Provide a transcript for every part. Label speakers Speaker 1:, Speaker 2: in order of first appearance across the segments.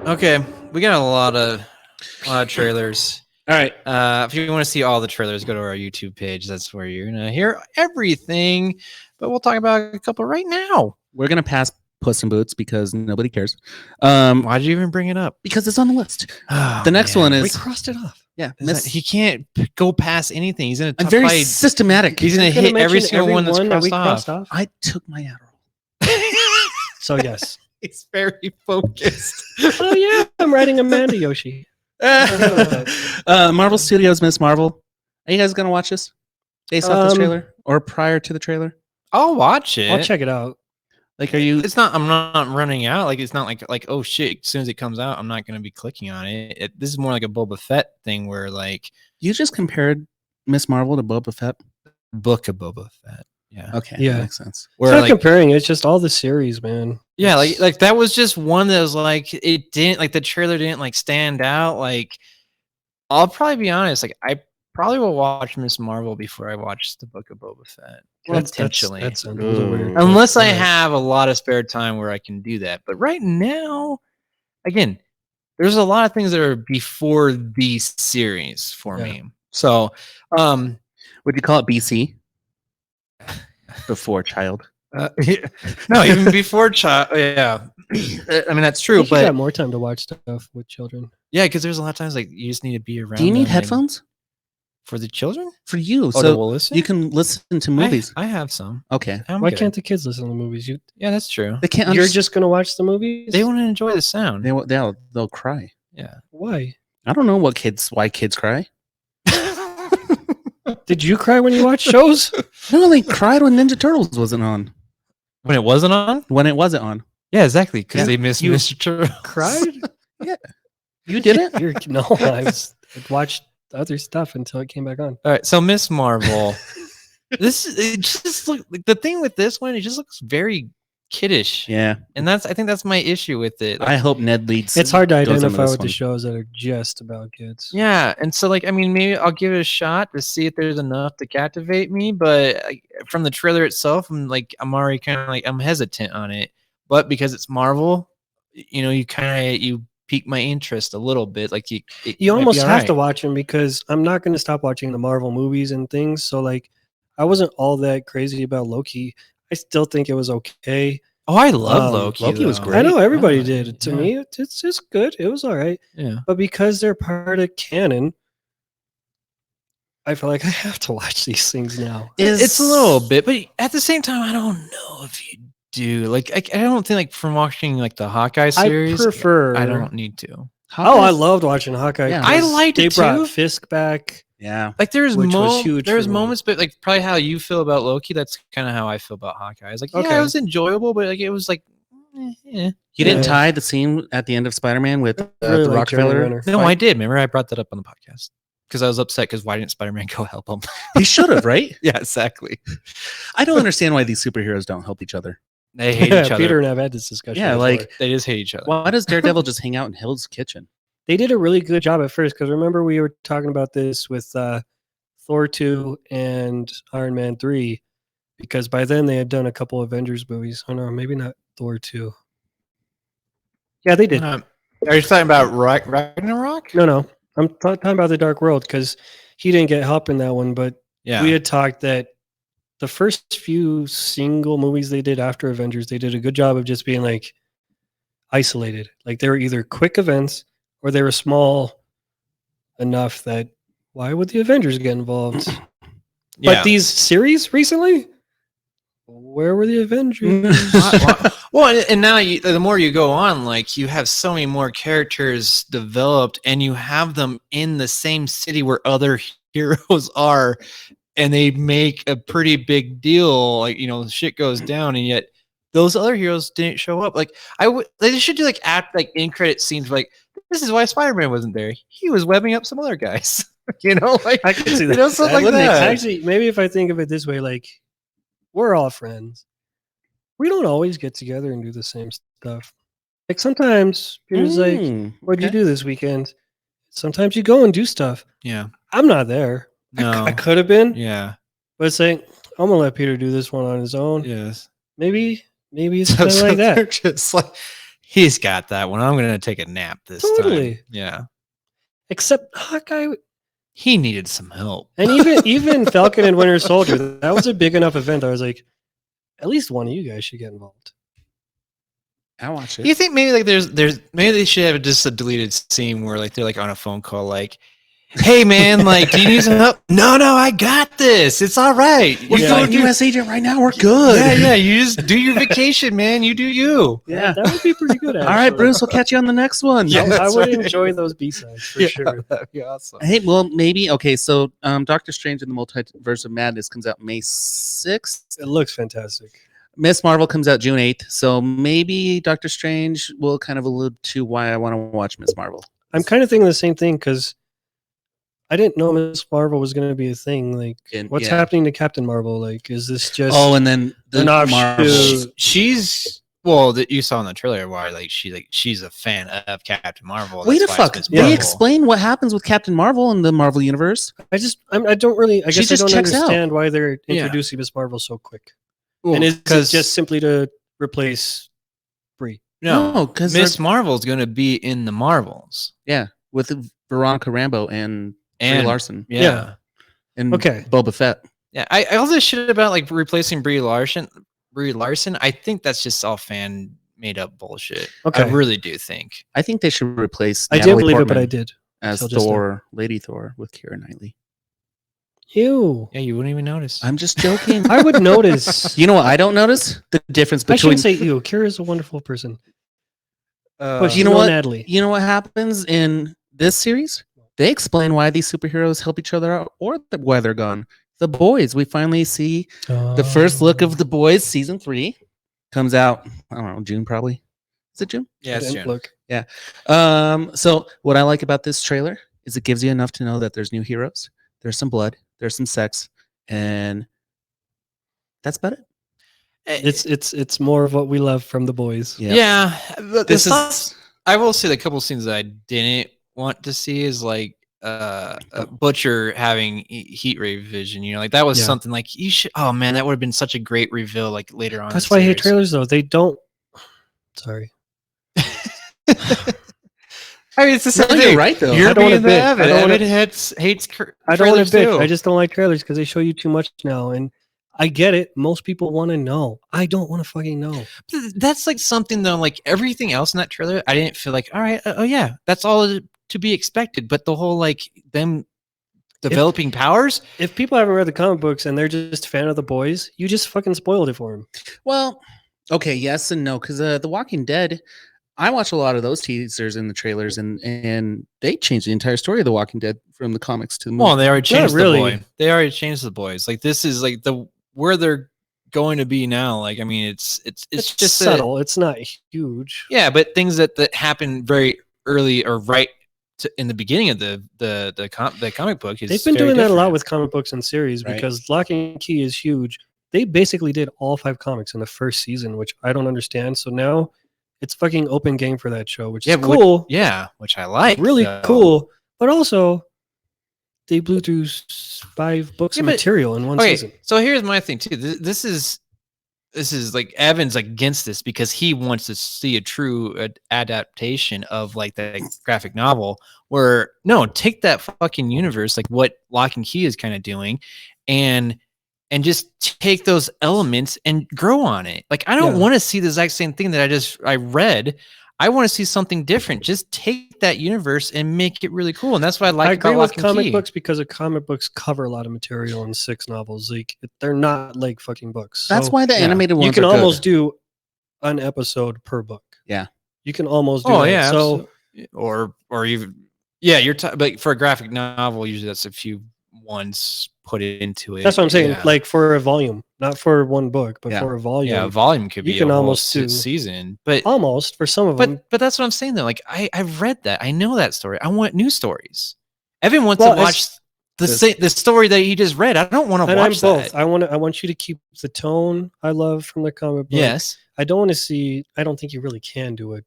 Speaker 1: Okay, we got a lot of trailers.
Speaker 2: All right.
Speaker 1: If you want to see all the trailers, go to our YouTube page. That's where you're gonna hear everything. But we'll talk about a couple right now.
Speaker 2: We're going to pass Puss in Boots because nobody cares.
Speaker 1: Why did you even bring it up?
Speaker 2: Because it's on the list.
Speaker 1: Oh,
Speaker 2: The next
Speaker 1: man.
Speaker 2: one
Speaker 3: We
Speaker 2: is...
Speaker 3: crossed it off.
Speaker 2: Yeah.
Speaker 1: He can't go past anything. He's in a
Speaker 2: I'm
Speaker 1: top
Speaker 2: very
Speaker 1: five.
Speaker 2: systematic.
Speaker 1: He's gonna hit every single one that's
Speaker 3: that we
Speaker 1: crossed
Speaker 3: crossed
Speaker 1: off.
Speaker 3: off.
Speaker 2: I took my Adderall.
Speaker 3: So yes.
Speaker 1: He's very focused.
Speaker 3: Oh yeah, I'm writing Amanda Yoshi.
Speaker 2: Marvel Studios, Miss Marvel. Are you guys going to watch this? Based off this trailer? Or prior to the trailer?
Speaker 1: I'll watch it.
Speaker 3: I'll check it out.
Speaker 2: Like, are you...
Speaker 1: It's not. I'm not running out. Like, it's not like oh shit. As soon as it comes out, I'm not gonna be clicking on it. This is more like a Boba Fett thing, where like
Speaker 2: You just compared Miss Marvel to Boba Fett?
Speaker 1: book of Boba Fett. Yeah.
Speaker 2: Okay.
Speaker 3: Yeah.
Speaker 2: That makes sense.
Speaker 3: It's
Speaker 1: Where
Speaker 3: not
Speaker 1: like
Speaker 3: comparing. It's just all the series, man.
Speaker 1: yeah, like that was just one that was like it didn't like the trailer didn't like stand out. Like I'll probably be honest. Like I probably will watch Miss Marvel before I watch the Book of Boba Fett. Potentially.
Speaker 3: That's a little weird.
Speaker 1: Unless I
Speaker 3: Alright.
Speaker 1: have a lot of spare time where I can do that. But right now, again, there's a lot of things that are before the series for me. So,
Speaker 2: Would you call it BC? Before child.
Speaker 1: no, even before child. Yeah, I mean that's true.
Speaker 3: You got
Speaker 1: But
Speaker 3: more time to watch stuff with children.
Speaker 1: yeah, because there's a lot of times like you just need to be around.
Speaker 2: Do you need
Speaker 1: them, like,
Speaker 2: headphones?
Speaker 1: for the children?
Speaker 2: For you.
Speaker 1: Oh,
Speaker 2: So
Speaker 1: we'll listen?
Speaker 2: you can listen to movies.
Speaker 1: I have some.
Speaker 2: Okay.
Speaker 1: I'm
Speaker 3: Why
Speaker 1: good.
Speaker 3: can't the kids listen to the movies?
Speaker 1: Yeah, that's true.
Speaker 2: They can't
Speaker 3: You're just gonna watch the movies?
Speaker 1: They want to enjoy the sound.
Speaker 2: they'll cry.
Speaker 1: Yeah.
Speaker 3: Why?
Speaker 2: I don't know why kids cry.
Speaker 3: Did you cry when you watched shows?
Speaker 2: No, they cried when Ninja Turtles wasn't on.
Speaker 1: When it wasn't on?
Speaker 2: When it wasn't on.
Speaker 1: Yeah, exactly. Because
Speaker 2: Yeah.
Speaker 1: they missed
Speaker 3: You
Speaker 1: Mr. Turtle.
Speaker 3: Cried?
Speaker 2: You didn't?
Speaker 3: I watched other stuff until it came back on.
Speaker 1: All right, so Miss Marvel. It just look like the thing with this one. It just looks very kiddish,
Speaker 2: Yeah.
Speaker 1: and I think that's my issue with it. Like,
Speaker 2: I hope Ned leads.
Speaker 3: It's hard to
Speaker 2: goes into
Speaker 3: identify
Speaker 2: this
Speaker 3: with the
Speaker 2: one.
Speaker 3: shows that are just about kids.
Speaker 1: yeah, and so like I mean, maybe I'll give it a shot to see if there's enough to captivate me. But from the trailer itself, I'm already kind of like I'm hesitant on it. But because it's Marvel, you pique my interest a little bit. Like it
Speaker 3: You
Speaker 1: might
Speaker 3: almost
Speaker 1: be
Speaker 3: have
Speaker 1: alright.
Speaker 3: to watch them because I'm not going to stop watching the Marvel movies and things. So like, I wasn't all that crazy about Loki. I still think it was okay.
Speaker 1: Oh, I love Loki.
Speaker 2: Loki was
Speaker 1: though.
Speaker 2: great.
Speaker 3: I know everybody
Speaker 1: Yeah,
Speaker 3: did. To
Speaker 1: yeah.
Speaker 3: me, it's just good. It was all right.
Speaker 1: Yeah.
Speaker 3: But because they're part of canon, I feel like I have to watch these things now.
Speaker 1: It's a little bit, but at the same time, I don't know if you do. Like, I don't think like from watching like the Hawkeye series,
Speaker 3: I prefer.
Speaker 1: I don't need to.
Speaker 3: Oh, I loved watching Hawkeye.
Speaker 2: Yeah.
Speaker 3: because
Speaker 1: I liked
Speaker 3: they
Speaker 1: it
Speaker 3: brought
Speaker 1: too.
Speaker 3: Fisk back.
Speaker 2: Yeah.
Speaker 1: Like there's
Speaker 3: Which was huge
Speaker 1: there's
Speaker 3: for me.
Speaker 1: moments, but like probably how you feel about Loki, that's kind of how I feel about Hawkeye. I was like, yeah,
Speaker 3: Okay.
Speaker 1: it was enjoyable, but like it was like,
Speaker 2: You didn't
Speaker 3: Yeah.
Speaker 2: tie the scene at the end of Spider-Man with
Speaker 3: I really
Speaker 2: the
Speaker 3: like Jeremy
Speaker 2: Rockefeller?
Speaker 3: Renner.
Speaker 1: no,
Speaker 2: fight?
Speaker 1: I did. Remember, I brought that up on the podcast because I was upset because why didn't Spider-Man go help him?
Speaker 2: He should have, right?
Speaker 1: Yeah, exactly.
Speaker 2: I don't understand why these superheroes don't help each other.
Speaker 1: They hate each other.
Speaker 3: Peter and I've had this discussion.
Speaker 2: Yeah,
Speaker 3: before.
Speaker 2: like
Speaker 1: They just hate each other.
Speaker 2: why does Daredevil just hang out in Hill's kitchen?
Speaker 3: They did a really good job at first because remember we were talking about this with Thor 2 and Iron Man 3 because by then they had done a couple Avengers movies. Oh no, maybe not Thor 2. Yeah, they did.
Speaker 1: Are you talking about Ragnarok?
Speaker 3: No. I'm talking about the Dark World because he didn't get help in that one, but
Speaker 1: Yeah.
Speaker 3: we had talked that the first few single movies they did after Avengers, they did a good job of just being like isolated. Like they were either quick events or they were small enough that why would the Avengers get involved?
Speaker 1: Yeah.
Speaker 3: But these series recently, where were the Avengers?
Speaker 1: Well, and now the more you go on, like you have so many more characters developed, and you have them in the same city where other heroes are, and they make a pretty big deal. Like shit goes down, and yet those other heroes didn't show up. Like they should do like in credit scenes. Like this is why Spider-Man wasn't there. He was webbing up some other guys. Like
Speaker 3: I can see that.
Speaker 1: something like
Speaker 3: wouldn't
Speaker 1: that.
Speaker 3: Actually, maybe if I think of it this way, like we're all friends. We don't always get together and do the same stuff. Like sometimes Peter's like, "What'd you do this weekend?" Sometimes you go and do stuff.
Speaker 1: Yeah.
Speaker 3: I'm not there.
Speaker 1: No.
Speaker 3: I could have been,
Speaker 1: Yeah.
Speaker 3: but it's like I'm gonna let Peter do this one on his own.
Speaker 1: Yes.
Speaker 3: Maybe it's kind of like that.
Speaker 1: They're just like He's got that one. I'm gonna take a nap this
Speaker 3: Totally.
Speaker 1: time. Yeah.
Speaker 3: Except Hawkeye,
Speaker 1: He needed some help.
Speaker 3: and even Falcon and Winter Soldier. That was a big enough event. I was like, at least one of you guys should get involved.
Speaker 2: I watch it.
Speaker 1: You think maybe like there's maybe they should have just a deleted scene where like they're like on a phone call like, hey man, like do you need some help? No, I got this. It's all right.
Speaker 2: We're
Speaker 1: You
Speaker 2: going
Speaker 1: do-
Speaker 2: U.S. agent right now. We're good.
Speaker 1: Yeah. You just do your vacation, man. You do you.
Speaker 2: Yeah.
Speaker 3: That would be pretty good.
Speaker 2: All right, Bruce. We'll catch you on the next one.
Speaker 1: Yeah.
Speaker 3: I
Speaker 1: that's
Speaker 3: would
Speaker 1: right.
Speaker 3: enjoy those B-sides for sure.
Speaker 1: That'd be awesome.
Speaker 2: Hey, well, maybe. Okay, so Doctor Strange in the Multiverse of Madness comes out May 6th.
Speaker 3: It looks fantastic.
Speaker 2: Miss Marvel comes out June 8th. So maybe Doctor Strange will kind of allude to why I want to watch Miss Marvel.
Speaker 3: I'm kind of thinking the same thing because I didn't know Miss Marvel was going to be a thing. Like,
Speaker 2: And-
Speaker 3: what's
Speaker 2: yeah.
Speaker 3: happening to Captain Marvel? Like, is this just?
Speaker 2: Oh, and then the
Speaker 3: An offshoot.
Speaker 2: Marvel.
Speaker 1: She's well that you saw in the trailer why she's a fan of Captain Marvel.
Speaker 2: Wait a
Speaker 1: That's why it's
Speaker 2: fuck.
Speaker 1: Miss
Speaker 2: They
Speaker 1: Marvel.
Speaker 2: explain what happens with Captain Marvel in the Marvel universe.
Speaker 3: I don't really. I
Speaker 2: She
Speaker 3: guess I
Speaker 2: just
Speaker 3: don't
Speaker 2: checks out.
Speaker 3: understand why they're
Speaker 1: Yeah.
Speaker 3: introducing Miss Marvel so quick.
Speaker 1: Well,
Speaker 3: And is it
Speaker 1: 'cause-
Speaker 3: just simply to replace Brie?
Speaker 1: no,
Speaker 2: because
Speaker 1: Miss Marvel's going to be in the Marvels
Speaker 2: yeah, with Veronica Rambeau and Brie
Speaker 1: and
Speaker 2: Larson
Speaker 1: Yeah.
Speaker 3: Yeah.
Speaker 2: and
Speaker 3: Okay.
Speaker 2: Boba Fett.
Speaker 1: Yeah, I all this shit about like replacing Brie Larson. I think that's just all fan made up bullshit.
Speaker 3: Okay.
Speaker 1: I really do think.
Speaker 2: I think they should replace.
Speaker 3: I didn't
Speaker 2: Natalie
Speaker 3: believe it, but
Speaker 2: Portman
Speaker 3: I did.
Speaker 2: as
Speaker 3: So just
Speaker 2: Thor, Lady Thor, with Keira Knightley.
Speaker 3: Ew.
Speaker 1: Yeah, you wouldn't even notice.
Speaker 2: I'm just joking.
Speaker 3: I would notice.
Speaker 2: You know what? I don't notice the difference
Speaker 3: I
Speaker 2: between.
Speaker 3: shouldn't say ew. Kira's a wonderful person. But
Speaker 2: you
Speaker 3: she's
Speaker 2: know
Speaker 3: no
Speaker 2: what?
Speaker 3: Natalie.
Speaker 2: You know what happens in this series? They explain why these superheroes help each other out, or why they're gone. The Boys. We finally see the first look of The Boys. Season 3 comes out. I don't know, June probably. Is it June?
Speaker 1: yeah, it's June.
Speaker 3: Look.
Speaker 2: So what I like about this trailer is it gives you enough to know that there's new heroes, there's some blood, there's some sex, and that's about it.
Speaker 3: It's more of what we love from the boys.
Speaker 1: Yeah, but
Speaker 2: This
Speaker 1: this
Speaker 2: is
Speaker 1: I will say the couple scenes that I didn't want to see is like Butcher having heat ray vision. You know, like that was
Speaker 3: Yeah.
Speaker 1: something like you should. Oh man, that would have been such a great reveal. Like later on,
Speaker 3: That's
Speaker 1: in the
Speaker 3: why I hate
Speaker 1: series.
Speaker 3: trailers though. They don't. Sorry.
Speaker 1: I mean, it's the same
Speaker 2: No,
Speaker 1: thing.
Speaker 2: you're right though.
Speaker 1: You're
Speaker 3: I don't
Speaker 1: being
Speaker 3: wanna
Speaker 1: the
Speaker 3: bitch. I
Speaker 1: Evan.
Speaker 3: don't wanna-
Speaker 1: Evan hates
Speaker 3: I don't want
Speaker 1: trailers
Speaker 3: to bitch.
Speaker 1: too.
Speaker 3: I just don't like trailers because they show you too much now. And I get it. Most people want to know. I don't want to fucking know.
Speaker 1: That's like something though. Like everything else in that trailer, I didn't feel like, all right, oh yeah, that's all to be expected. But the whole like them developing powers,
Speaker 3: If people haven't read the comic books and they're just a fan of the boys, you just fucking spoiled it for them.
Speaker 2: Well, okay, yes and no, because The Walking Dead, I watch a lot of those teasers in the trailers, and they changed the entire story of The Walking Dead from the comics to the movie.
Speaker 1: well, they already changed
Speaker 3: really.
Speaker 1: the boy. They already changed the boys. Like this is like the where they're going to be now. Like I mean, it's
Speaker 3: It's
Speaker 1: just
Speaker 3: subtle. It's not huge.
Speaker 1: yeah, but things that happen very early or right in the beginning of the comic book is
Speaker 3: They've been
Speaker 1: very
Speaker 3: doing that a lot
Speaker 1: different.
Speaker 3: with comic books and series
Speaker 2: Right.
Speaker 3: because Lock and Key is huge. They basically did all 5 comics in the first season, which I don't understand. So now it's fucking open game for that show, which is
Speaker 1: but
Speaker 3: cool.
Speaker 1: which I like.
Speaker 3: Really
Speaker 1: though.
Speaker 3: cool. But also, they blew through 5 books
Speaker 1: Yeah,
Speaker 3: of
Speaker 1: but-
Speaker 3: material in one
Speaker 1: Okay,
Speaker 3: season.
Speaker 1: so here's my thing too. This is like Evan's against this because he wants to see a true adaptation of like the graphic novel. Where no, take that fucking universe, like what Lock and Key is kind of doing, and just take those elements and grow on it. Like I don't
Speaker 3: Yeah.
Speaker 1: want to see the exact same thing that I read. I want to see something different. Just take that universe and make it really cool. And that's what I like
Speaker 3: I agree
Speaker 1: about
Speaker 3: with
Speaker 1: Lock and
Speaker 3: comic
Speaker 1: Key.
Speaker 3: books because the comic books cover a lot of material in 6 novels. Like they're not like fucking books.
Speaker 2: That's
Speaker 3: So
Speaker 2: why the
Speaker 1: yeah.
Speaker 2: animated ones
Speaker 3: you can
Speaker 2: are good.
Speaker 3: almost do an episode per book.
Speaker 2: Yeah.
Speaker 3: You can almost do
Speaker 1: Oh
Speaker 3: that.
Speaker 1: yeah,
Speaker 3: So
Speaker 1: absolutely. or even yeah, you're but for a graphic novel, usually that's a few ones put into it.
Speaker 3: that's what I'm saying.
Speaker 1: Yeah.
Speaker 3: Like for a volume, not for one book, but
Speaker 2: Yeah.
Speaker 3: for a volume.
Speaker 1: yeah, a volume could
Speaker 3: you
Speaker 1: be
Speaker 3: can
Speaker 1: a whole
Speaker 3: almost do-
Speaker 1: season, but
Speaker 3: Almost for some of them.
Speaker 1: but that's what I'm saying though. Like I've read that, I know that story. I want new stories. Evan wants
Speaker 3: Well,
Speaker 1: to watch
Speaker 2: This-
Speaker 1: the story that he just read. I don't want to
Speaker 3: And I'm
Speaker 1: watch
Speaker 3: both.
Speaker 1: that.
Speaker 3: I want you to keep the tone I love from the comic book.
Speaker 1: Yes,
Speaker 3: I don't want to see. I don't think you really can do it.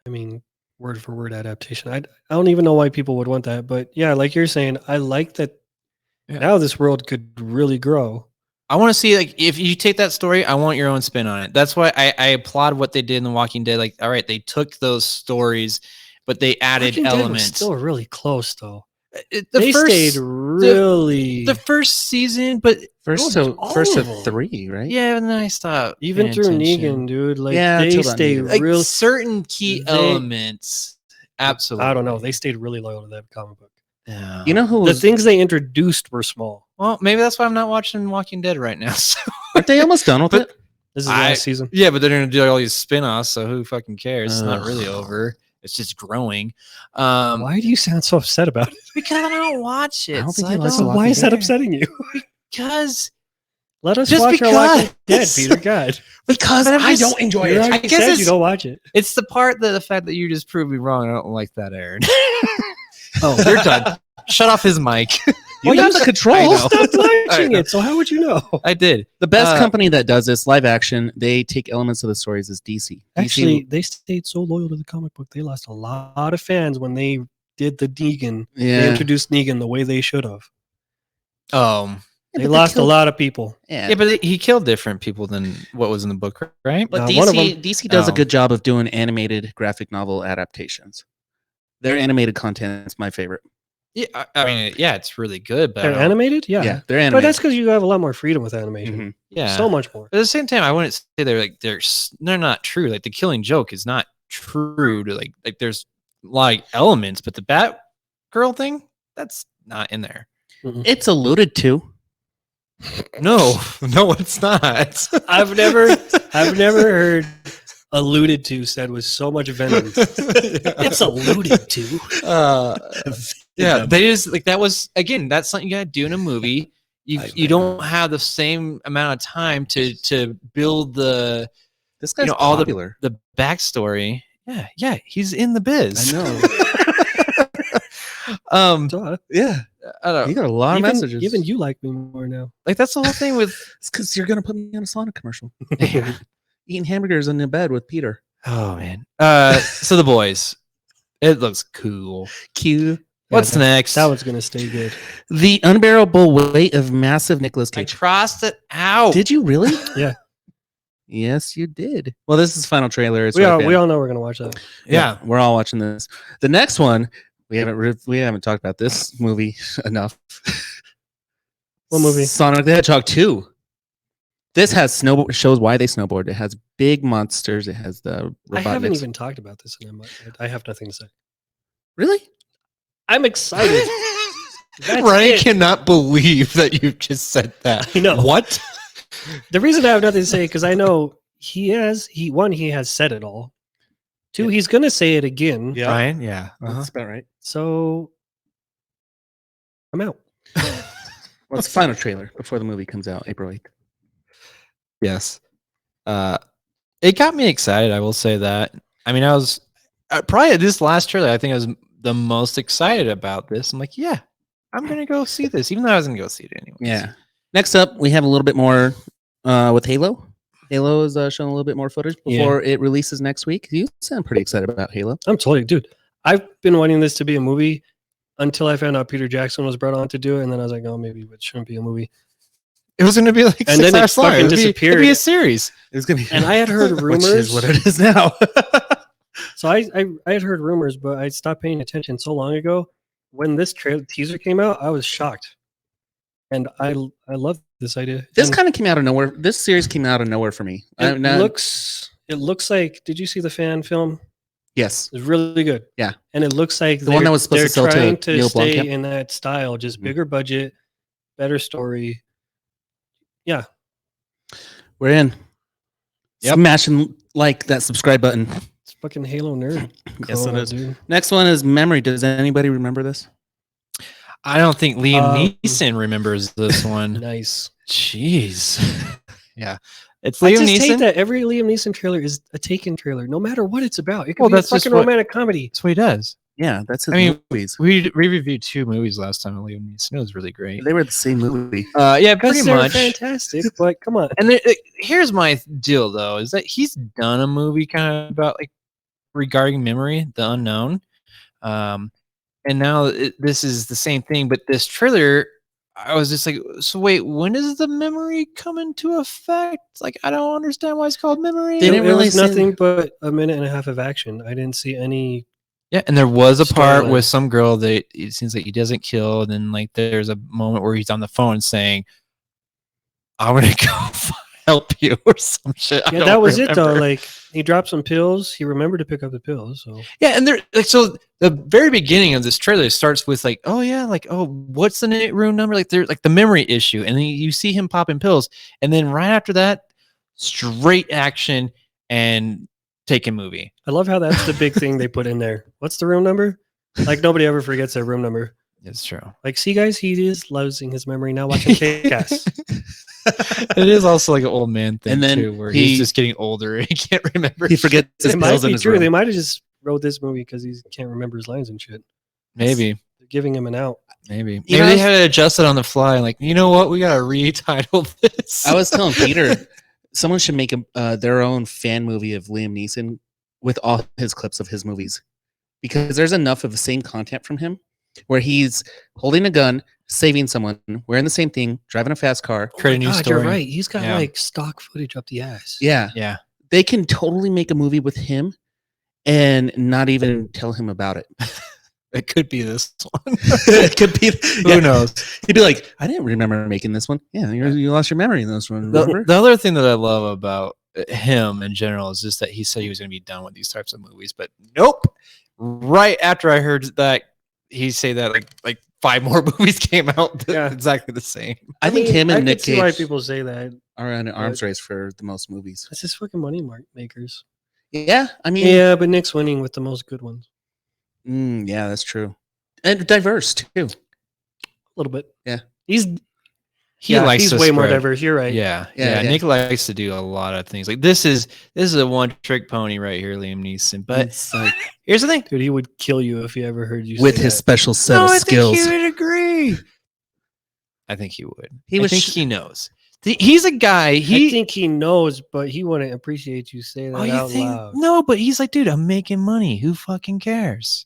Speaker 3: I mean, word for word adaptation. I don't even know why people would want that, but yeah, like you're saying, I like that.
Speaker 1: Yeah.
Speaker 3: Now this world could really grow.
Speaker 1: I want to see, like, if you take that story, I want your own spin on it. That's why I applaud what they did in The Walking Dead. Like, all right, they took those stories, but they added
Speaker 3: Walking Dead was
Speaker 1: elements.
Speaker 3: still really close though.
Speaker 1: They
Speaker 3: stayed really
Speaker 1: the first season, but
Speaker 2: First
Speaker 3: all
Speaker 2: to
Speaker 3: of them.
Speaker 2: 3, right?
Speaker 1: yeah, and then I stopped.
Speaker 3: even
Speaker 1: paying
Speaker 3: through
Speaker 1: attention.
Speaker 3: Negan, dude. Like
Speaker 2: Yeah,
Speaker 3: they
Speaker 2: till that
Speaker 3: stay
Speaker 2: Negan.
Speaker 1: Like
Speaker 3: real.
Speaker 1: certain key
Speaker 3: they-
Speaker 1: elements. Absolutely.
Speaker 3: I don't know. They stayed really loyal to that comic book.
Speaker 1: Yeah.
Speaker 2: You know who
Speaker 3: The
Speaker 2: was,
Speaker 3: things they introduced were small.
Speaker 1: Well, maybe that's why I'm not watching Walking Dead right now. So.
Speaker 2: aren't they almost done with
Speaker 1: But-
Speaker 2: it?
Speaker 3: This is
Speaker 1: I-
Speaker 3: last season.
Speaker 1: Yeah, but they're gonna do all these spin-offs, so who fucking cares? It's not
Speaker 2: Ugh.
Speaker 1: really over. It's just growing.
Speaker 3: Why do you sound so upset about it?
Speaker 1: Because I don't watch it.
Speaker 2: I don't think
Speaker 1: so
Speaker 2: he likes
Speaker 3: So
Speaker 2: The
Speaker 3: why
Speaker 2: Walking
Speaker 3: is that
Speaker 2: Dead.
Speaker 3: upsetting you?
Speaker 1: Because
Speaker 3: Let us
Speaker 1: Just
Speaker 3: watch our Walking Dead,
Speaker 1: because.
Speaker 3: Peter. God,
Speaker 2: Because
Speaker 1: But I'm
Speaker 2: I
Speaker 1: just-
Speaker 2: don't enjoy
Speaker 3: you
Speaker 2: it.
Speaker 3: already
Speaker 1: guess
Speaker 3: said
Speaker 1: it's-
Speaker 3: you don't watch it.
Speaker 1: it's the part that the fact that you just proved me wrong. I don't like that, Aaron.
Speaker 3: Oh,
Speaker 1: You're done. Shut off his mic.
Speaker 2: You got the
Speaker 1: I
Speaker 2: control.
Speaker 1: know.
Speaker 3: stopped watching
Speaker 1: know.
Speaker 3: it. So how would you know?
Speaker 1: I did.
Speaker 2: The best
Speaker 1: Uh,
Speaker 2: company that does this live action, they take elements of the stories is DC.
Speaker 3: Actually, they stayed so loyal to the comic book. They lost a lot of fans when they did the Negan. They
Speaker 2: yeah.
Speaker 3: introduced Negan the way they should have. They
Speaker 2: but
Speaker 3: lost a
Speaker 2: killed-
Speaker 3: lot of people.
Speaker 2: Yeah.
Speaker 1: Yeah, but he killed different people than what was in the book, right?
Speaker 2: But
Speaker 3: one of
Speaker 2: DC does a
Speaker 1: Oh.
Speaker 2: good job of doing animated graphic novel adaptations. Their animated content is my favorite.
Speaker 1: Yeah, I mean, yeah, it's really good, but I
Speaker 3: They're
Speaker 1: don't-
Speaker 3: animated? Yeah.
Speaker 2: They're
Speaker 3: But
Speaker 2: animated.
Speaker 3: that's because you have a lot more freedom with animation.
Speaker 2: Mhm.
Speaker 1: yeah,
Speaker 3: So much more.
Speaker 1: But at the same time, I wouldn't say they're not true. Like the Killing Joke is not true to like there's like elements, but the Batgirl thing that's not in there.
Speaker 2: It's alluded to.
Speaker 1: No, no, it's not.
Speaker 3: I've never heard alluded to said with so much venom. It's alluded to.
Speaker 1: Yeah, they just like that was again. That's something you gotta do in a movie. You don't have the same amount of time to build the
Speaker 2: This guy's
Speaker 1: all
Speaker 2: popular.
Speaker 1: the backstory. Yeah, he's in the biz.
Speaker 2: I know.
Speaker 3: Duh.
Speaker 2: Yeah.
Speaker 1: I don't
Speaker 2: You got a lot of messages.
Speaker 3: Even you like me more now.
Speaker 1: like that's the whole thing with.
Speaker 2: It's because you're gonna put me on a Sonic commercial. Eating hamburgers in the bed with Peter.
Speaker 1: Oh man. So the boys, it looks cool.
Speaker 2: Cute.
Speaker 1: What's next?
Speaker 3: That one's gonna stay good.
Speaker 2: The unbearable weight of massive Nicolas
Speaker 1: I
Speaker 2: Cage.
Speaker 1: crossed it out.
Speaker 2: Did you really?
Speaker 3: Yeah.
Speaker 2: Yes, you did. Well, this is final trailer. It's
Speaker 3: We
Speaker 2: right
Speaker 3: all
Speaker 2: there.
Speaker 3: know we're gonna watch that.
Speaker 1: Yeah.
Speaker 2: We're all watching this. The next one, we haven't talked about this movie enough.
Speaker 3: What movie?
Speaker 2: Sonic the Hedgehog 2. This has shows why they snowboard. It has big monsters. It has the
Speaker 3: I haven't
Speaker 2: Robotniks.
Speaker 3: even talked about this in I have nothing to say.
Speaker 2: Really?
Speaker 3: I'm excited. That's
Speaker 1: Ryan
Speaker 3: it.
Speaker 1: cannot believe that you just said that.
Speaker 3: I know.
Speaker 1: What?
Speaker 3: The reason I have nothing to say because I know he has said it all. Two, he's gonna say it again.
Speaker 2: Yeah.
Speaker 1: Ryan? Yeah.
Speaker 2: That's about right.
Speaker 3: So I'm out.
Speaker 2: Well, it's the final trailer before the movie comes out, April 8th.
Speaker 1: Yes. It got me excited. I will say that. I mean, I was probably this last trailer. I think I was the most excited about this. I'm like, yeah, I'm gonna go see this, even though I was gonna go see it anyway.
Speaker 2: Yeah. Next up, we have a little bit more with Halo. Halo is showing a little bit more footage before it releases next week. You sound pretty excited about Halo.
Speaker 3: I'm totally, dude. I've been wanting this to be a movie until I found out Peter Jackson was brought on to do it, and then I was like, oh, maybe it shouldn't be a movie.
Speaker 1: It was gonna be like
Speaker 3: And
Speaker 1: 6
Speaker 3: then it
Speaker 1: hours long.
Speaker 3: fucking
Speaker 1: It'd be
Speaker 3: disappeared.
Speaker 1: a series.
Speaker 2: It's gonna be,
Speaker 3: And I had heard
Speaker 2: which is
Speaker 3: rumors.
Speaker 2: what it is now.
Speaker 3: So I had heard rumors, but I stopped paying attention so long ago. When this teaser came out, I was shocked, and I love this idea.
Speaker 2: This
Speaker 3: And
Speaker 2: kind of came out of nowhere. This series came out of nowhere for me.
Speaker 3: it looks like. Did you see the fan film?
Speaker 2: Yes.
Speaker 3: It's really good.
Speaker 2: Yeah.
Speaker 3: And it looks like
Speaker 2: The one that was supposed to sell to
Speaker 3: trying to
Speaker 2: Neil
Speaker 3: stay
Speaker 2: Blomkamp?
Speaker 3: in that style, just
Speaker 2: Mhm.
Speaker 3: bigger budget, better story. Yeah.
Speaker 2: We're in.
Speaker 1: Yep.
Speaker 2: Smashing like that subscribe button.
Speaker 3: It's fucking Halo nerd.
Speaker 2: Yes, it
Speaker 3: Cool,
Speaker 2: is.
Speaker 3: dude.
Speaker 2: Next one is Memory. Does anybody remember this?
Speaker 1: I don't think Liam
Speaker 3: Um,
Speaker 1: Neeson remembers this one.
Speaker 3: Nice.
Speaker 1: Jeez. Yeah. It's
Speaker 3: I
Speaker 1: Liam
Speaker 3: just hate
Speaker 1: Neeson.
Speaker 3: that every Liam Neeson trailer is a Taken trailer, no matter what it's about. It could
Speaker 1: Well,
Speaker 3: be a
Speaker 1: that's just
Speaker 3: fucking
Speaker 1: what-
Speaker 3: romantic comedy.
Speaker 1: That's what he does.
Speaker 2: Yeah, that's his
Speaker 1: I mean,
Speaker 2: movies.
Speaker 1: We reviewed 2 movies last time. Liam Neeson. It was really great.
Speaker 2: They were the same movie.
Speaker 1: Yeah,
Speaker 3: Because
Speaker 1: pretty
Speaker 3: they're
Speaker 1: much.
Speaker 3: fantastic, but come on.
Speaker 1: And here's my deal, though, is that he's done a movie kind of about like regarding memory, the unknown, and now this is the same thing. But this trailer, I was just like, so wait, when does the memory come into effect? Like, I don't understand why it's called memory.
Speaker 2: They
Speaker 3: It
Speaker 2: didn't really
Speaker 3: was
Speaker 2: say-
Speaker 3: nothing but a minute and a half of action. I didn't see any.
Speaker 1: Yeah, and there was a part
Speaker 3: Storyline.
Speaker 1: with some girl that it seems like he doesn't kill, and then like there's a moment where he's on the phone saying, "I'm gonna go help you" or some shit. I
Speaker 3: Yeah,
Speaker 1: don't
Speaker 3: that was it though.
Speaker 1: remember.
Speaker 3: Like he dropped some pills. He remembered to pick up the pills. So
Speaker 1: Yeah, and there, like, so the very beginning of this trailer starts with like, oh yeah, like, oh, what's the room number? Like, there's like the memory issue, and then you see him popping pills, and then right after that, straight action and taking movie.
Speaker 3: I love how that's the big thing they put in there. What's the room number? Like nobody ever forgets their room number.
Speaker 1: It's true.
Speaker 3: Like, see, guys, he is losing his memory now. Watching Kick-Ass.
Speaker 1: It is also like an old man thing
Speaker 2: And then
Speaker 1: too, where
Speaker 2: he-
Speaker 1: he's just getting older and he can't remember.
Speaker 2: He forgets his
Speaker 3: It might
Speaker 2: pills in
Speaker 3: be
Speaker 2: his
Speaker 3: true.
Speaker 2: room.
Speaker 3: They might have just wrote this movie because he can't remember his lines and shit.
Speaker 1: Maybe,
Speaker 3: They're giving him an out.
Speaker 1: maybe
Speaker 2: You know,
Speaker 1: they had to adjust it on the fly. Like, you know what? We gotta retitle this.
Speaker 2: I was telling Peter, someone should make their own fan movie of Liam Neeson with all his clips of his movies, because there's enough of the same content from him where he's holding a gun, saving someone, wearing the same thing, driving a fast car.
Speaker 1: Create a new
Speaker 3: God,
Speaker 1: story.
Speaker 3: you're right. He's got
Speaker 1: Yeah.
Speaker 3: like stock footage up the ass.
Speaker 2: Yeah,
Speaker 1: Yeah,
Speaker 2: they can totally make a movie with him and not even tell him about it.
Speaker 1: it could be this one.
Speaker 2: It could be.
Speaker 1: Who knows?
Speaker 2: He'd be like, "I didn't remember making this one." Yeah, you lost your memory in this one. Remember?
Speaker 1: The other thing that I love about him in general is just that he said he was going to be done with these types of movies, but nope. Right after I heard that, he say that like 5 more movies came out
Speaker 3: Yeah.
Speaker 1: exactly the same.
Speaker 2: I think
Speaker 3: mean,
Speaker 2: him
Speaker 3: I
Speaker 2: and Nick
Speaker 3: can see why
Speaker 2: Cage
Speaker 3: people say that.
Speaker 2: are in an arms race for the most movies.
Speaker 3: That's just fucking money makers.
Speaker 2: Yeah, I mean,
Speaker 3: Yeah, but Nick's winning with the most good ones.
Speaker 2: yeah, that's true, and diverse too.
Speaker 3: A little bit.
Speaker 2: Yeah.
Speaker 3: He's
Speaker 1: He
Speaker 3: yeah,
Speaker 1: likes
Speaker 3: he's
Speaker 1: to
Speaker 3: way more
Speaker 1: spread.
Speaker 3: diverse. You're right.
Speaker 1: Yeah,
Speaker 2: Yeah,
Speaker 1: yeah. Nick likes to do a lot of things. Like this is a one trick pony right here, Liam Neeson. But
Speaker 2: It's like,
Speaker 1: here's the thing.
Speaker 3: Dude, he would kill you if he ever heard you
Speaker 2: with
Speaker 3: say
Speaker 2: his
Speaker 3: that.
Speaker 2: special set
Speaker 1: No,
Speaker 2: of
Speaker 1: I
Speaker 2: skills.
Speaker 1: think he would agree. I think he would.
Speaker 2: He
Speaker 1: I
Speaker 2: was
Speaker 1: think
Speaker 2: sh-
Speaker 1: he knows. He's a guy.
Speaker 3: I
Speaker 1: He
Speaker 3: think he knows, but he wouldn't appreciate you saying that
Speaker 1: oh, you
Speaker 3: out
Speaker 1: think
Speaker 3: loud.
Speaker 1: no? But he's like, dude, I'm making money. Who fucking cares?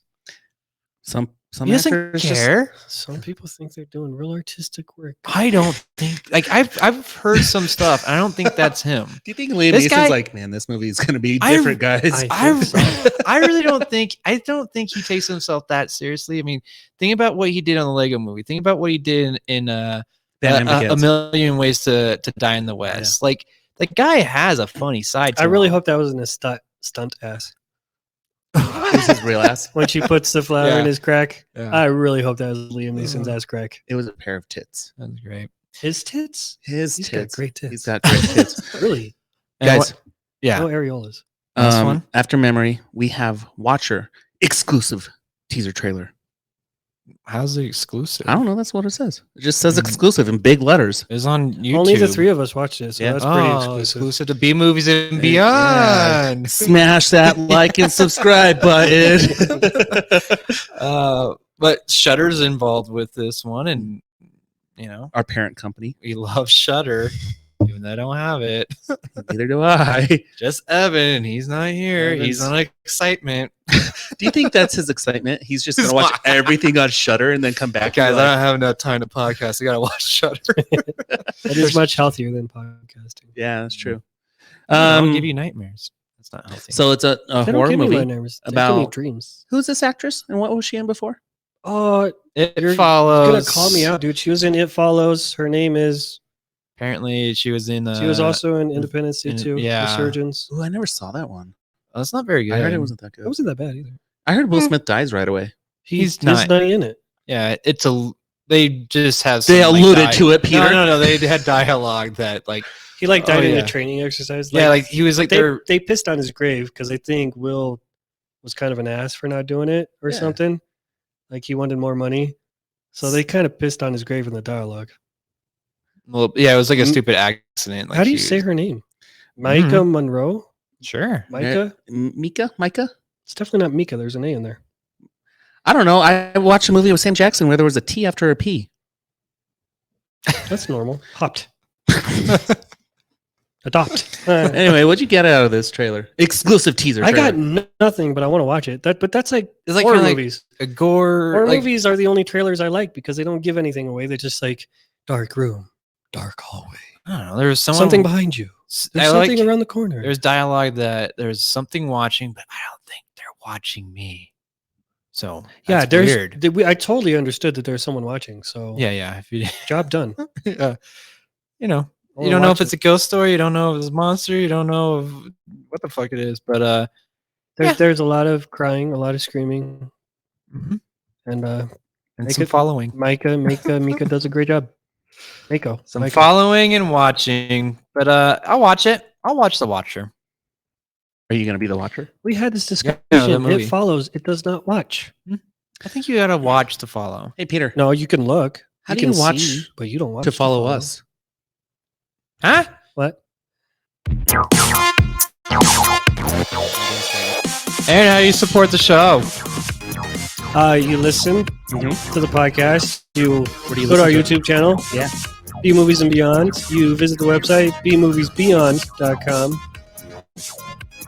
Speaker 2: Some
Speaker 1: He doesn't
Speaker 2: actors just-
Speaker 1: care.
Speaker 3: Some people think they're doing real artistic work.
Speaker 1: I don't think. Like I've heard some stuff. I don't think that's him.
Speaker 2: do you think Liam
Speaker 1: This
Speaker 2: Neeson's
Speaker 1: guy-
Speaker 2: like, man, this movie is going to be
Speaker 1: I-
Speaker 2: different, guys?
Speaker 1: I really don't think. I don't think he takes himself that seriously. I mean, think about what he did on the Lego Movie. Think about what he did in
Speaker 2: Batman
Speaker 1: a
Speaker 2: Begins.
Speaker 1: million ways to die in the West. Like the guy has a funny side. To
Speaker 3: I really
Speaker 1: him.
Speaker 3: hope that wasn't a stunt ass.
Speaker 2: This is real ass.
Speaker 3: When she puts the flower
Speaker 1: Yeah.
Speaker 3: in his crack,
Speaker 1: Yeah.
Speaker 3: I really hope that was Liam Neeson's ass crack.
Speaker 2: It was a pair of tits.
Speaker 1: That's great.
Speaker 3: His tits?
Speaker 2: His
Speaker 3: He's got
Speaker 2: tits.
Speaker 3: great tits.
Speaker 2: He's got great tits.
Speaker 3: Really?
Speaker 1: And
Speaker 2: Guys,
Speaker 1: what- yeah.
Speaker 3: No areolas.
Speaker 1: Last one?
Speaker 2: After Memory, we have Watcher exclusive teaser trailer.
Speaker 1: How's it exclusive?
Speaker 2: I don't know. That's what it says. It just says
Speaker 1: Mm.
Speaker 2: exclusive in big letters.
Speaker 1: It's on YouTube.
Speaker 3: Only the 3 of us watched it, so
Speaker 2: Yeah.
Speaker 3: that's pretty
Speaker 1: Oh,
Speaker 3: exclusive.
Speaker 1: to B movies and
Speaker 2: Yeah.
Speaker 1: beyond.
Speaker 2: Smash that like and subscribe button.
Speaker 1: But Shudder's involved with this one, and you know
Speaker 2: Our parent company.
Speaker 1: we love Shudder, even though I don't have it.
Speaker 2: Neither do I.
Speaker 1: Just Evan, he's not here.
Speaker 3: Evan's-
Speaker 1: He's on excitement.
Speaker 2: Do you think that's his excitement? He's just going
Speaker 1: His
Speaker 2: to watch
Speaker 1: what?
Speaker 2: everything on Shutter and then come back. and
Speaker 1: Guys,
Speaker 2: be
Speaker 1: I
Speaker 2: like,
Speaker 1: don't have enough time to podcast. I gotta watch Shudder.
Speaker 3: It is much healthier than podcasting.
Speaker 2: yeah, that's true.
Speaker 1: I'll give you nightmares. That's not healthy.
Speaker 2: So it's a
Speaker 3: They don't
Speaker 2: horror
Speaker 3: give me
Speaker 2: movie.
Speaker 3: nightmares. They give me
Speaker 2: about-
Speaker 3: dreams.
Speaker 2: Who's this actress and what was she in before?
Speaker 3: Oh,
Speaker 1: it
Speaker 3: you're
Speaker 1: follows.
Speaker 3: gonna call me out, dude. She was in It Follows. Her name is.
Speaker 1: Apparently, she was in.
Speaker 3: She was also in Independence Day
Speaker 1: in-
Speaker 3: 2.
Speaker 1: yeah.
Speaker 3: Resurgence.
Speaker 2: Oh, I never saw that one.
Speaker 1: Oh, that's not very good.
Speaker 2: I heard it wasn't that
Speaker 3: It
Speaker 2: good.
Speaker 3: wasn't that bad either.
Speaker 2: I heard Will Smith dies right away.
Speaker 1: He's
Speaker 3: He's
Speaker 1: not-
Speaker 3: not in it.
Speaker 1: Yeah, it's a. They just have.
Speaker 2: They
Speaker 1: some, like,
Speaker 2: alluded to it, Peter.
Speaker 1: No. They had dialogue that like.
Speaker 3: He like died
Speaker 1: Oh,
Speaker 3: in
Speaker 1: yeah.
Speaker 3: a training exercise.
Speaker 1: Yeah, like he was like they're.
Speaker 3: they pissed on his grave because they think Will was kind of an ass for not doing it or
Speaker 2: Yeah.
Speaker 3: something. Like he wanted more money, so they kind of pissed on his grave in the dialogue.
Speaker 1: Well, yeah, it was like a
Speaker 3: Mm.
Speaker 1: stupid accident. Like
Speaker 3: How do you
Speaker 1: he
Speaker 3: say
Speaker 1: was-
Speaker 3: her name? Micah Monroe.
Speaker 1: Sure.
Speaker 3: Micah.
Speaker 2: Micah?
Speaker 3: It's definitely not Mika. There's an A in there.
Speaker 2: I don't know. I watched a movie with Sam Jackson where there was a T after a P.
Speaker 3: That's normal. Hopped. Adopt.
Speaker 2: Anyway, what'd you get out of this trailer? Exclusive teaser.
Speaker 3: I
Speaker 2: Trailer.
Speaker 3: got nothing, but I want to watch it. But that's like
Speaker 1: It's like
Speaker 3: horror
Speaker 1: kinda like
Speaker 3: movies.
Speaker 1: a gore.
Speaker 3: Horror
Speaker 1: like,
Speaker 3: movies are the only trailers I like because they don't give anything away. They're just like dark room, dark hallway,
Speaker 1: I don't know. There was
Speaker 3: something behind you. There's something around the corner.
Speaker 1: There's dialogue that there's something watching, but I don't think they're watching me. So
Speaker 3: yeah,
Speaker 1: that's weird.
Speaker 3: I totally understood that there's someone watching. So
Speaker 1: Yeah. If you,
Speaker 3: job done.
Speaker 1: you know, you
Speaker 3: wanna
Speaker 1: don't know if
Speaker 3: watch
Speaker 1: it's a ghost story. You don't know if it's a monster. You don't know what the fuck it is. But
Speaker 3: There's a lot of crying, a lot of screaming,
Speaker 1: mhm.
Speaker 3: and
Speaker 1: and
Speaker 3: Make
Speaker 1: some
Speaker 3: it-
Speaker 1: following,
Speaker 3: Mika does a great job.
Speaker 1: some
Speaker 3: Micah.
Speaker 1: following and watching. But I'll watch it. I'll watch The Watcher.
Speaker 2: Are you gonna be the watcher?
Speaker 3: We had this discussion.
Speaker 1: the movie.
Speaker 3: It follows. It does not watch.
Speaker 1: I think you gotta watch to follow.
Speaker 2: Hey, Peter.
Speaker 3: No, you can look.
Speaker 2: How do
Speaker 3: can
Speaker 2: you watch
Speaker 3: see, but you don't watch
Speaker 2: to follow us?
Speaker 1: Huh?
Speaker 3: What?
Speaker 1: And how you support the show?
Speaker 3: You listen to the podcast. You
Speaker 2: Where do you
Speaker 3: go to our
Speaker 2: listen
Speaker 3: YouTube channel.
Speaker 2: Yeah.
Speaker 3: B Movies and Beyond. You visit the website bmoviesbeyond.com.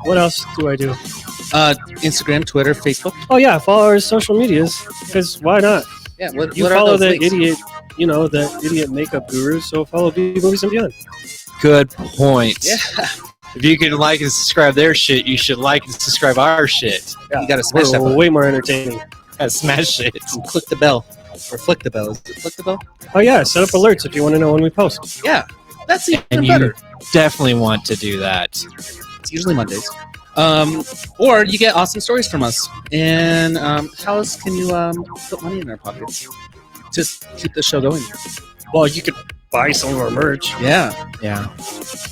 Speaker 3: What else do I do?
Speaker 2: Instagram, Twitter, Facebook.
Speaker 3: Oh yeah, follow our social medias because why not?
Speaker 2: Yeah. What,
Speaker 3: You
Speaker 2: what are
Speaker 3: follow
Speaker 2: those
Speaker 3: that
Speaker 2: links?
Speaker 3: idiot, that idiot makeup guru. So follow B Movies and Beyond.
Speaker 1: Good point.
Speaker 2: Yeah.
Speaker 1: If you can like and subscribe their shit, you should like and subscribe our shit.
Speaker 2: You gotta smash that
Speaker 3: We're
Speaker 2: button.
Speaker 3: way more entertaining.
Speaker 1: Yeah, smash it.
Speaker 2: And click the bell. Or flick the bell. Is it flick the bell?
Speaker 3: Oh yeah, set up alerts if you want to know when we post.
Speaker 2: Yeah. That's even
Speaker 1: And you
Speaker 2: better.
Speaker 1: definitely want to do that.
Speaker 2: It's usually Mondays. Or you get awesome stories from us. And how else can you put money in our pockets? Just keep the show going.
Speaker 3: Well, you could buy some of our merch.
Speaker 2: Yeah.
Speaker 1: Yeah.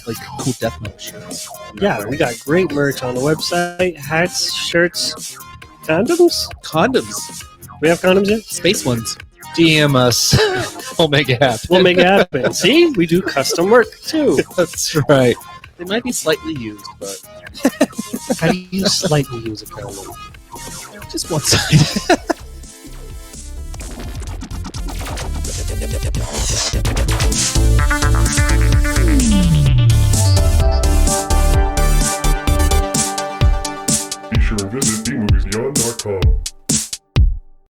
Speaker 2: Like cool death note shirts.
Speaker 3: Yeah, we got great merch on the website: hats, shirts, condoms.
Speaker 2: Condoms.
Speaker 3: We have condoms yet?
Speaker 2: Space ones.
Speaker 1: DM us. We'll make it happen.
Speaker 3: We'll make it happen. See, we do custom work too.
Speaker 1: That's right.
Speaker 2: They might be slightly used, but
Speaker 3: How do you slightly use a condom?
Speaker 2: just one side.